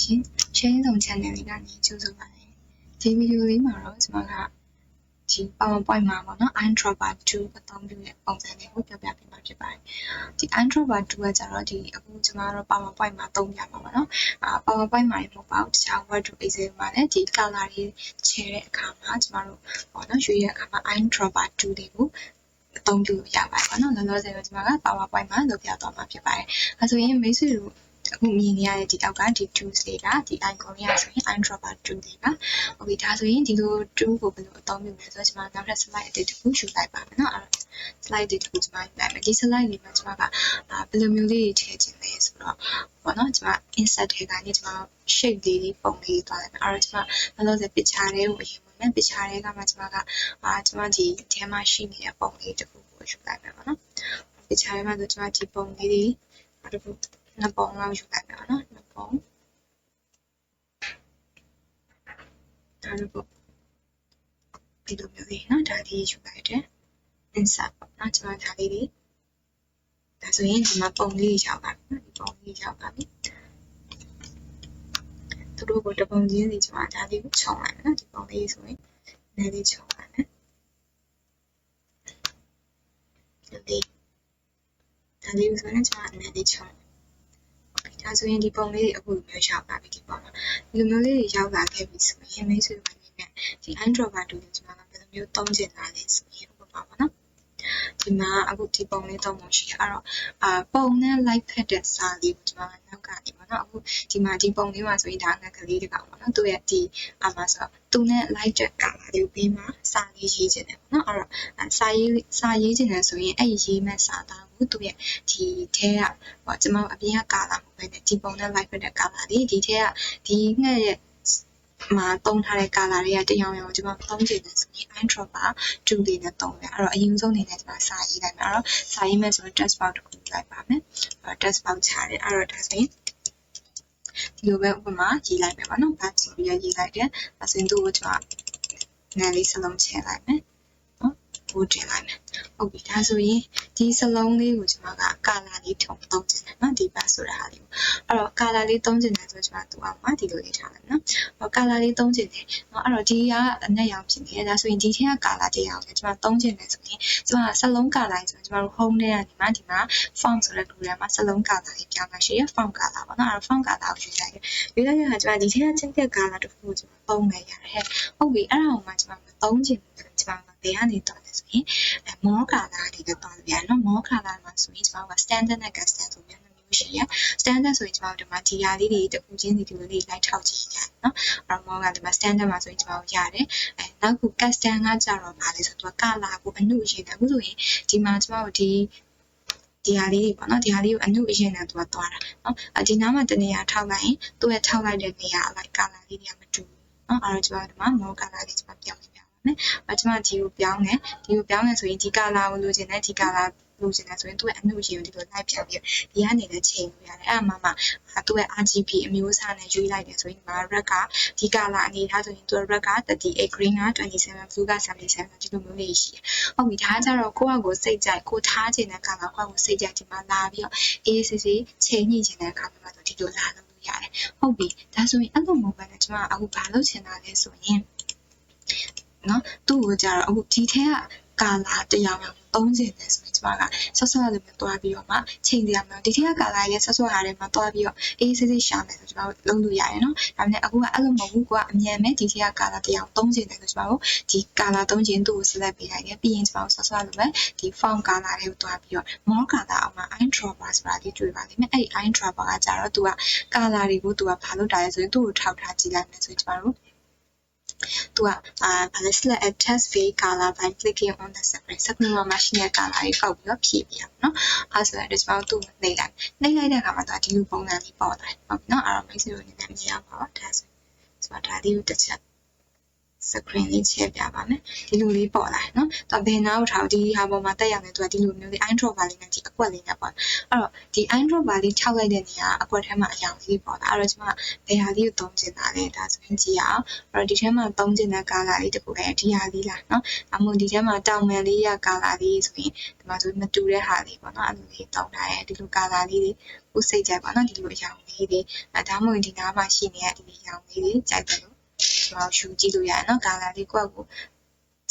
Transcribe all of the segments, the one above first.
ရှင်share ဆုံး channel လေးကနေကြိုဆိုပါတယ်ဒီဗီဒီယိုလေးမှာတော့ကျွန်မကဒီ PowerPoint မှာပေါ့နော် Eyedropper Tool အသုံးပြုတဲ့ပုံစံလေးကိုပြပြပေးမှာဖြစ်ပါတယ်ဒီ Eyedropper Tool ကကြတော့ဒီအခုကျွန်မတို့ PowerPoint မှာသုံးပြမှာပေါ့နော်PowerPoint မှာမဟုတ်ပါဘူးတခြား Word တို့ Excel မှာလည်းဒီ color တွေချဲတဲ့အခါမှာကျွန်မတို့ပေါ့နော်ရွေးတဲ့အခါမှာ Eyedropper Tool လေးကိုအသုံးပြုလို့ရပါတယ်ပေါ့နော်လောလောဆယ်တော့ကျွန်မက PowerPoint မှာလုပ်ပြသွားမှာဖြစ်ပါတယ်အဲဆိုရင်မိတ်ဆွေတို့အခုမြင်နေရတဲ့ဒီအောက်ကဒီ tools တွေကဒီ icon တွေကဆိုရင် eyedropper tool တွေပါ။ Okay ဒါဆိုရင်ဒီလို tool ကိုဘယ်လိုအသုံးပြုလဲဆိုတော့ကျွန်မနောက်ထပ် slide အသစ်တစ်ခုယူလိုက်ပါမယ်နော်။ slide တစ်ခုကျွန်မယူလိုက်မယ်။ဒီ slide လေးမှာကျွန်မကဘယ်လိုမျိုးလေးထည့်ခြင်းလဲဆိုတော့ပေါ့နော်ကျွန်မ insert ထဲကနေကျွန်မ shape လေးတွေပုံလေးသွားလိုက်မယ်။အဲ့တော့ကျွန်မလောလောဆယ် picture လေးကိုအရင်ဝင်မယ်။ picture လေးကမှကျွန်မကကျွန်မဒီအထဲမှာရှိနေတဲ့ပုံလေးတစ်ခုကိုယူလိုက်မယ်ပေါ့နော်။ picture ထဲမှာဆိုကျွန်မဒီပုံလေးတွေတစ်ခုနှစ်ပုံလောက်ယူလိုက်ပါနော်နှစ်ပုံဒါလိုပေါ့ဒီလိုမျိုးလေးနော်ဒါလေးယူလိုက်တယ် insert ပေါ့နော်ကျွန်တော်ဒါလေးတွေဒါဆိုရင်ဒီမှာပုံလေးရောက်ပါပြီနော်ဒီပုံလေးရောက်ပါပြီသူတို့ကိုတပုံချင်းစီကျွန်တော်ဒါလေးကိုခြုံလိုက်မယ်နော်ဒီပုံလေးဆိုရင်နည်းလေးခြုံလိုက်မယ်ဒီလေးဒါလေးဆိုရင်ကျွန်တော်နည်းလေးခြုံဒါဆိုရင်ဒီပုံလေးတွေအခုမျိုးရောက်ပါပြီဒီပုံမှာဒီလိုမျိုးလေးတွေရောက်လာခဲ့ပြီဆိုရင်မိတ်ဆွေတွေအနေနဲ့ဒီ eyedropper tool ကိုကျွန်တော်ဘယ်လိုမျိုးသုံးချင်တာလဲဆိုရင်ဥပမာပေါ့နော်ဒီမှာအခုဒီပုံလေးသုံးပုံရှိရအဲ့တော့ပုံနဲ့ like ဖက်တဲ့စာလေးကိုကျွန်တော်နောက်ကနေပေါ့နော်အခုဒီမှာဒီပုံလေးမှာဆိုရင်ဒါငါကလေးတစ်ကောင်ပေါ့နော်သူရဲ့ဒီမှာဆိုသူနဲ့ like တဲ့ color လေးကိုပြီးမှစာလေးရေးချင်တယ်ပေါ့နော်အဲ့တော့စာရေးချင်တယ်ဆိုရင်အဲ့ရေးမဲ့စာသားကိုသူရဲ့ဒီထဲကဟောကျွန်မအပြင်က color မဟုတ်ဘဲနဲ့ဒီပုံနဲ့ like ဖက်တဲ့ color လေးဒီထဲကဒီငှက်ရဲ့မှာသုံးထားတဲ့ color တွေကတရောင်ရောင်ကျွန်မသုံးချင်တယ်ဆိုရင် eyedropper tool လေးနဲ့သုံးတယ်အဲ့တော့အရင်ဆုံးအနေနဲ့ကျွန်မစာရေးလိုက်မယ်အဲ့တော့စာရေးမယ်ဆိုတော့ text box တစ်ခုလိုက်ပါမယ်အဲ့တော့ text box ချတယ်အဲ့တော့ဒါဆိုရင်ဒီလိုပဲဥပမာရေးလိုက်မယ်ပေါ့နော်ဘာဆိုပြီးရေးလိုက်တယ်အဲဆိုရင်သူ့ကိုကျွန်မနည်းလေးစလုံးချဲလိုက်မယ်နော်ပို့တင်လိုက်မယ်ဟုတ်ပြီဒါဆိုရင်ဒီစလုံးလေးကိုကျွန်မက color လေးထုံသုံးချင်တယ်နော်ဒီဘတ်ဆိုတာလေးကိုအဲ့တော့ color လေးသုံးချင်တယ်ဆိုကျွန်မသူ့အောင်မှာဒီလိုလေးထားလိုက်နော်ဟော color လေးသုံးချင်တယ်နော်အဲ့တော့ဒီကအနက်ရောင်ဖြစ်နေတယ်ဒါဆိုရင်ဒီထက်က color တရားကိုကျွန်မသုံးချင်တယ်ဆိုရင်ကျွန်မစလုံး color ဆိုရင်ကျွန်မတို့ home ထဲကနေမှဒီမှာ font ဆိုတဲ့ group ထဲမှာစလုံး color လေးပြောင်းမှရှိရ font color ပေါ့နော်အဲ့တော့ font color ကိုယူလိုက်တယ်ယူလိုက်တဲ့အခါကျွန်မဒီထက်ကချင်းတဲ့ color တစ်ခုကိုကျွန်မသုံးမယ်ရတယ်ဟုတ်ပြီအဲ့ဒါကိုမှကျွန်မမသုံးချင်ဘူးဆိုကျွန်မဘယ်ကနေတော့လဲဆိုရင်more color တွေတော့သွားလို့ရတယ်နော် more color မှာဆိုရင်ကျွန်မက standard နဲ့ custom ဆိုပြီးမျိုးရှိရ standard ဆိုရင်ကျွန်တော်ဒီမှာဒီဟာလေးတွေတစ်ခုချင်းစီဒီလိုလေးလိုက်ထောက်ကြည့်ရတယ်နော်အဲ့တော့ more ကဒီမှာ standard မှာဆိုရင်ကျွန်တော်ရတယ်နောက်ခု custom ကကြတော့ဗာလဲဆိုတော့ color ကိုအနုအရင်အခုဆိုရင်ဒီမှာကျွန်တော်ဒီဟာလေးပေါ့နော်ဒီဟာလေးကိုအနုအရင်နဲ့သွားတာနော်ဒီနားမှာတနေရာထောက်လိုက်ရင်သူ့ရဲ့ထောက်လိုက်တဲ့နေရာအလိုက် color လေးတွေကမတူဘူးနော်အဲ့တော့ကျွန်တော်ဒီမှာ more color လေးကျွန်တော်ပြောင်းပြမယ်ကျွန်မဒီကိုပြောင်းတယ်ဆိုရင်ဒီ color ကိုလိုချင်တယ်ဒီ color လိုချင်တယ်ဆိုရင်သူ့ရဲ့အနုအရင်ကိုဒီလိုလိုက်ပြန်ပြီးဒီကနေလည်းချိန်လို့ရတယ်အဲ့မှာသူ့ရဲ့ RGB အမျိုးအစားနဲ့ရွေးလိုက်တယ်ဆိုရင်ဒီမှာ red ကဒီ color အနေထားဆိုရင်သူ့ red က38 green က27 blue က77ဒီလိုမျိုးလေးရှိတယ်ဟုတ်ပြီဒါကကြတော့ကိုယ့်အကိုစိတ်ကြိုက်ကိုထားချင်တဲ့ color ကိုယ့်ကိုစိတ်ကြိုက်ဒီမှာလာပြီးတော့အေးစစ်စစ်ချိန်ညှိချင်တဲ့ color မှာဆိုဒီလိုလာလို့ရတယ်ဟုတ်ပြီဒါဆိုရင်အဲ့လိုမဟုတ်ဘဲနဲ့ကျွန်မအခုဘာလုပ်ချင်တာလဲဆိုရင်နော်သူ့ကိုကြတော့အခုဒီထဲက color တရားမှသုံးချင်တယ်ဆိုရင်ကျွန်မကဆော့ဆော့လေးမျိုးတွားပြီးတော့မှချိန်တရားမျိုးဒီထက်က color ရဲ့ဆော့ဆော့ဟာတွေမှာတွားပြီးတော့အေးစစ်စစ်ရှာမယ်ဆိုကျွန်တော်လုံးလို့ရတယ်နော်ဒါပေမဲ့အခုကအဲ့လိုမဟုတ်ဘူးကအမြန်မဲ့ဒီထက်က color တရားသုံးချင်တယ်ဆိုကျွန်တော်ဒီ color သုံးချင်သူ့ကို select ပေးလိုက်တယ်ပြီးရင်ကျွန်တော်ဆော့ဆော့လိုပဲဒီ font color တွေကိုတွားပြီးတော့ more color အောင်မှာ eyedropper ဆိုတာလေးတွေ့ပါလိမ့်မယ်အဲ့ဒီ eyedropper ကကြတော့သူက color တွေကိုသူကဘာလုပ်တာလဲဆိုရင်သူ့ကိုထောက်ထားကြည့်လိုက်မယ်ဆိုရင်ကျွန်တော်သူကselect a text field color by clicking on the separate segment မှာ ရှိတဲ့ color တွေပောက်ပြီးတော့ဖြည့်ပြရအောင်เนาะအဲဆိုတော့ကျွန်တော်တို့နှိပ်လိုက်တဲ့အခါမှာသူကဒီလိုပုံစံလေးပေါ်လာတယ်ဟုတ်ပြီเนาะအဲ့တော့ mix လို့နေနေမြင်ရပါတော့ဒါဆိုကျွန်တော်ဒါလေးကိုတစ်ချက် screen လေးချဲ့ပြပါမယ်ဒီလိုလေးပေါ်လာเนาะတော့ဘယ်နာကိုထားဒီဟာပေါ်မှာတက်ရောက်နေသူကဒီလိုမျိုးလေး eyedropper လေးနဲ့ဒီအကွက်လေးနဲ့ပေါ့အဲ့တော့ဒီ eyedropper လေးထောက်လိုက်တဲ့နေရာအကွက်ထဲမှာအရောင်လေးပေါ်လာအဲ့တော့ကျွန်မဘယ်ဟာလေးကိုသုံးချင်တာလဲဒါဆိုရင်ကြည့်ရအောင်အဲ့တော့ဒီထဲမှာသုံးချင်တဲ့ color လေးတခုလည်းဒီဟာလေးလားเนาะအမို့ဒီထဲမှာတောင်ပန်လေးရ color လေးဆိုရင်ဒီမှာဆိုမတူတဲ့ဟာလေးပေါ့เนาะအဲ့လိုလေးသုံးထားရဲဒီလို color လေးတွေကိုစိတ်ကြိုက်ပါเนาะဒီလိုအရောင်လေးတွေဒါမှမဟုတ်ဒီနားမှာရှိနေတဲ့ဒီအရောင်လေးတွေကြိုက်တယ်လို့ကျွန်တော်ရှုကြည့်လို့ရတယ်เนาะ color လေးကိုယ့်ကို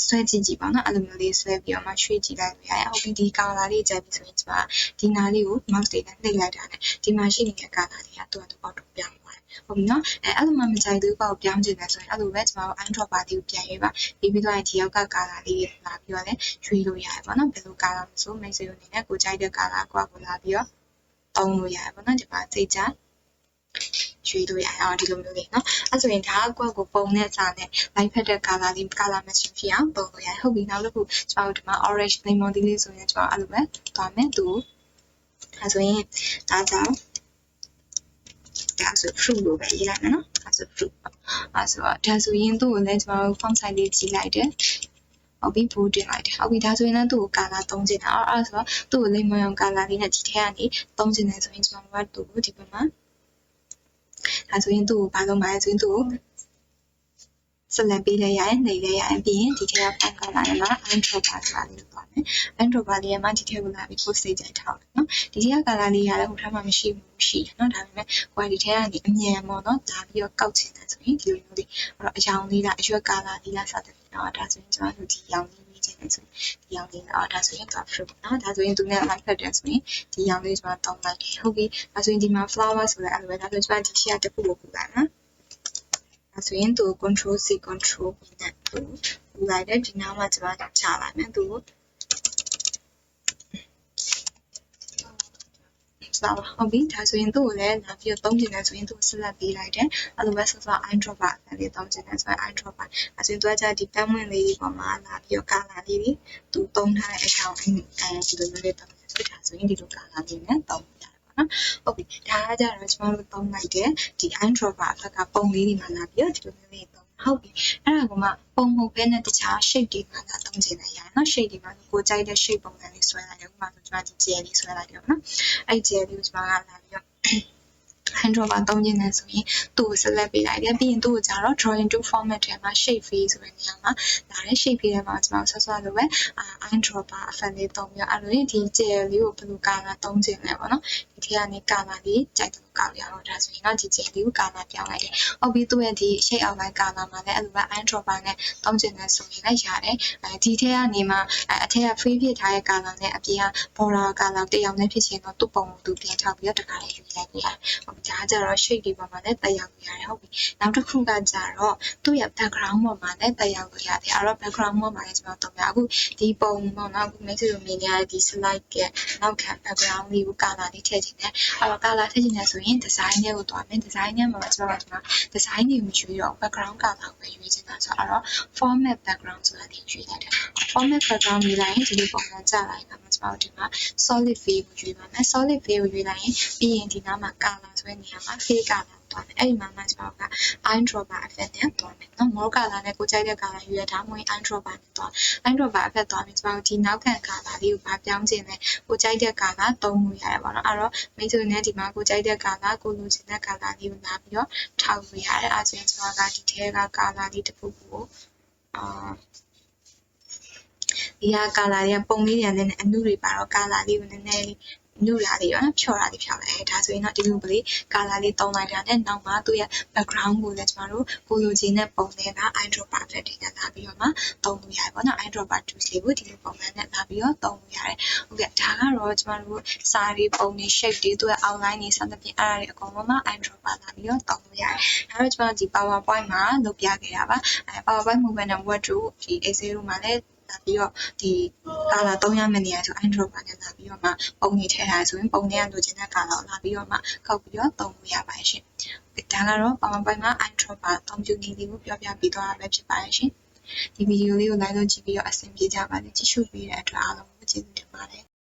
ဆွဲကြည့်ပါเนาะအဲ့လိုမျိုးလေးဆွဲပြီးတော့မှရွှေ့ကြည့်လိုက်လို့ရတယ်ဟုတ်ပြီဒီ color လေးကြိုက်ပြီဆိုရင်ကျွန်မဒီနားလေးကို mouse လေးနဲ့နှိပ်လိုက်တာနဲ့ဒီမှာရှိနေတဲ့ color လေးကသူ့အတူပေါက်တော့ပြောင်းသွားတယ်ဟုတ်ပြီเนาะအဲ့လိုမှမကြိုက်သေးဘူးပေါက်ပြောင်းချင်တယ်ဆိုရင်အဲ့လိုပဲကျွန်တော် eyedropper လေးကိုပြန်ရွေးပါပြီးတော့ဒီရောက်က color လေးလာပြီးတော့လည်းရွေးလို့ရတယ်ပေါ့เนาะဘယ်လို color မဆိုမိတ်ဆွေတို့အနေနဲ့ကိုကြိုက်တဲ့ color ကိုလာပြီးတော့သုံးလို့ရတယ်ပေါ့เนาะဒီမှာစိတ်ချရွှေ့လို့ရအောင်ဒီလိုမျိုးလေးเนาะအဲ့ဆိုရင်ဒါအကွက်ကိုပုံနဲ့စာနဲ့ light ဖက်တဲ့ color လေး color matching ဖြစ်အောင်ပုံလို့ရတယ်ဟုတ်ပြီနောက်တစ်ခုကျွန်တော်တို့ဒီမှာ orange lemon ဒီလေးဆိုရင်ကျွန်တော်အဲ့လိုပဲသွားမယ်သူအဲ့ဆိုရင်ဒါကြောင့်ဒါဆို fruit လို့ပဲရေးလိုက်မယ်เนาะအဲ့ဆို fruit အဲ့ဆိုဒါဆိုရင်သူ့ကိုလည်းကျွန်တော်တို့ font size လေးကြီးလိုက်တယ်ဟုတ်ပြီဘူးတင်လိုက်တယ်ဟုတ်ပြီဒါဆိုရင်လည်းသူ့ကို color သုံးချင်တာအဲ့ဆိုတော့သူ့ကို lemon ရောင် color လေးနဲ့ဒီထဲကနေသုံးချင်တယ်ဆိုရင်ကျွန်တော်တို့ကသူ့ကိုဒီဘက်မှာဒါဆိုရင်သူ့ကိုဘာလုပ်မှာလဲဆိုရင်သူ့ကိုဆက်လက်ပေးလိုက်ရရင်နှိပ်လိုက်ရရင်ပြီးရင်ဒီထဲက font color နဲ့မှာ eyedropper ဆိုတာလေးလုပ်သွားမယ် eyedropper လေးကမှဒီထဲကိုလာပြီးကိုယ်စိတ်ကြိုက်ထားတယ်နော်ဒီထဲက color လေးရတယ်ဟိုထဲမှာမရှိဘူးရှိတယ်နော်ဒါပေမဲ့ကိုယ်ဒီထဲကနေအမြန်ပေါ့နော်ဒါပြီးတော့ကောက်ချင်တယ်ဆိုရင်ဒီလိုမျိုးလေးအဲ့တော့အရောင်လေးလားအရွက် color လေးလားစသဖြင့်တော့ဒါဆိုရင်ကျွန်တော်တို့ဒီရောင်လေးရေးချင်တယ်ဆိုရင်ဒီရောင်လေးတော့ဒါဆိုရင်တော့ fruit နော်ဒါဆိုရင်သူနဲ့ like ဖက်တယ်ဆိုရင်ဒီရောင်လေးကျွန်တော်တောင်းလိုက်တယ်ဟုတ်ပြီဒါဆိုရင်ဒီမှာ flower ဆိုလဲအဲ့လိုပဲဒါဆိုကျွန်တော်ဒီရှေ့တစ်ခုကိုပူလိုက်နော်ဆိုရင်သူ control C control V နဲ့သူလိုက်တဲ့ဒီနားမှာကျွန်တော်ချလိုက်မယ်သူဟုတ်ပြီဒါဆိုရင်သူ့ကိုလည်းလာပြီးတော့သုံးချင်တယ်ဆိုရင်သူ့ဆက်လက်ပေးလိုက်တယ်အဲ့လိုပဲဆောဆော eyedropper အဲ့လေးသုံးချင်တယ်ဆိုရင် eyedropper အဲ့ဆိုရင်သူကကြာဒီပတ်မွင့်လေးဒီပေါ်မှာလာပြီးတော့ color လေးတွေသူသုံးထားတဲ့အကြောင်းဒီလိုမျိုးလေးသုံးတယ်ဆိုဒါဆိုရင်ဒီလို color လေးနဲ့သုံးရတယ်နော်ဟုတ်ပြီဒါကကြတော့ကျွန်တော်တို့သုံးလိုက်တဲ့ဒီ eyedropper အဖက်ကပုံလေးတွေမှာလာပြီးတော့ဒီလိုမျိုးလေးသုံးဟုတ်ပြီအဲ့ဒါကမှပုံမဟုတ်ပဲနဲ့တခြား shape တွေမှာလာသုံးချင်တယ်ရနော် shape တွေမှာကိုကြိုက်တဲ့ shape ပုံစံလေးဆွဲလိုက်တယ်ဥပမာဆိုကျွန်တော်ဒီ gel လေးဆွဲလိုက်တယ်ပေါ့နော်အဲ့ gel လေးကိုကျွန်တော်ကလာပြီးတော့eyedropper သုံးချင်တယ်ဆိုရင်သူ့ကို select ပေးလိုက်တယ်ပြီးရင်သူ့ကိုကြတော့ drawing to format ထဲမှာ shape fill ဆိုတဲ့နေရာမှာလာတဲ့ shape fill ထဲမှာကျွန်တော်ဆော့ဆော့လိုပဲeyedropper အဖက်လေးသုံးပြီးတော့အဲ့လိုဒီ gel လေးကိုဘယ်လို color သုံးချင်လဲပေါ့နော်ဒီထဲကနေ color လေးကြိုက်တယ်ကောက်ရအောင်ဒါဆိုရင်တော့ဒီ gel လေးကို color ပြောင်းလိုက်တယ်ဟုတ်ပြီသူ့ရဲ့ဒီ shape outline color မှာလည်းအဲ့လိုပဲ eyedropper နဲ့သုံးချင်တယ်ဆိုရင်လည်းရတယ်ဒီထဲကနေမှအထက်က free ဖြစ်ထားတဲ့ color နဲ့အပြင်က border color တစ်ယောက်နဲ့ဖြစ်ချင်တော့သူ့ပုံကိုသူပြန်ထောက်ပြီးတော့တခါလေးယူလိုက်ရတယ်ဟုတ်ဒါကြတော့ shape တွေပေါ်မှာလည်းတက်ရောက်ရတယ်ဟုတ်ပြီနောက်တစ်ခုကကြတော့သူ့ရဲ့ background ပေါ်မှာလည်းတက်ရောက်ရတယ်အဲ့တော့ background ပေါ်မှာလည်းကျွန်တော်တို့အခုဒီပုံပေါ့နော်အခုမိတ်ဆွေတို့မြင်ရတဲ့ဒီ slide ကနောက်ခံ background လေးကို color လေးထည့်ချင်တယ်အဲ့တော့ color ထည့်ချင်တယ်ဆိုရင် design လေးကိုတွားမယ် design ထဲမှာကျွန်တော် design တွေမရွေးတော့ background color ကိုပဲရွေးချင်တာဆိုတော့ format background ဆိုတာလေးရွေးလိုက်တယ် format background ရွေးလိုက်ရင်ဒီလိုပုံစံကြလိုက်တာမှာကျွန်တော်ဒီမှာ solid fill ကိုရွေးပါမယ် solid fill ကိုရွေးလိုက်ရင်ပြီးရင်ဒီနားမှာ color ဆိုတဲ့နေရာမှာ fill color တွားမယ်အဲ့ဒီမှာကျွန်တော်က eyedropper effect နဲ့တွားမယ်နော် more color နဲ့ကိုကြိုက်တဲ့ color ရွေးရတာမဟုတ်ရင် eyedropper နဲ့တွား eyedropper effect တွားပြီးကျွန်တော်ဒီနောက်ခံ color လေးကိုပြောင်းချင်တယ်ကိုကြိုက်တဲ့ color သုံးလို့ရတယ်ပေါ့နော်အဲ့တော့မိတ်ဆွေနဲ့ဒီမှာကိုကြိုက်တဲ့ color ကိုလိုချင်တဲ့ color လေးကိုလာပြီးတော့ထောက်လို့ရတယ်အဲ့ဆိုရင်ကျွန်တော်ကဒီထဲက color လေးတစ်ခုကိုဒီက color တွေကပုံလေးတွေနဲ့အနုတွေပါတော့ color လေးကိုနည်းနည်းလေးနုလာလေးရောဖြော်လာလေးဖြောင်းလိုက်ဒါဆိုရင်တော့ဒီလိုလေး color လေးသုံးလိုက်တာနဲ့နောက်မှာသူ့ရဲ့ background ကိုလည်းကျွန်တော်တို့ကိုလိုချင်တဲ့ပုံတွေက eyedropper ဖက်တွေနဲ့လာပြီးတော့မှသုံးလို့ရတယ်ပေါ့နော် eyedropper tool လေးကိုဒီလိုပုံစံနဲ့လာပြီးတော့သုံးလို့ရတယ်ဟုတ်ကဲ့ဒါကတော့ကျွန်တော်တို့စာရီပုံတွေ shape တွေသူ့ရဲ့ outline တွေစသဖြင့်အဲ့ဒါတွေအကုန်လုံးမှာ eyedropper လာပြီးတော့သုံးလို့ရတယ်ဒါတော့ကျွန်တော်ဒီ PowerPoint မှာလုပ်ပြခဲ့တာပါPowerPoint မဟုတ်ဘဲနဲ့ Word တို့ဒီ Excel တို့မှာလည်းလာပြီးတော့ဒီ color သုံးရမယ့်နေရာဆို eyedropper နဲ့လာပြီးတော့မှပုံတွေထည့်ထားဆိုရင်ပုံတွေကလိုချင်တဲ့ color ကိုလာပြီးတော့မှကောက်ပြီးတော့သုံးလို့ရပါတယ်ရှင်ဒါကတော့ PowerPoint မှာ eyedropper သုံးပြုနည်းလေးကိုပြောပြပေးသွားတာပဲဖြစ်ပါတယ်ရှင်ဒီဗီဒီယိုလေးကို like လုပ်ကြည့်ပြီးတော့အဆင်ပြေကြပါစေကြည့်ရှုပေးတဲ့အတွက်အားလုံးကိုကျေးဇူးတင်ပါတယ်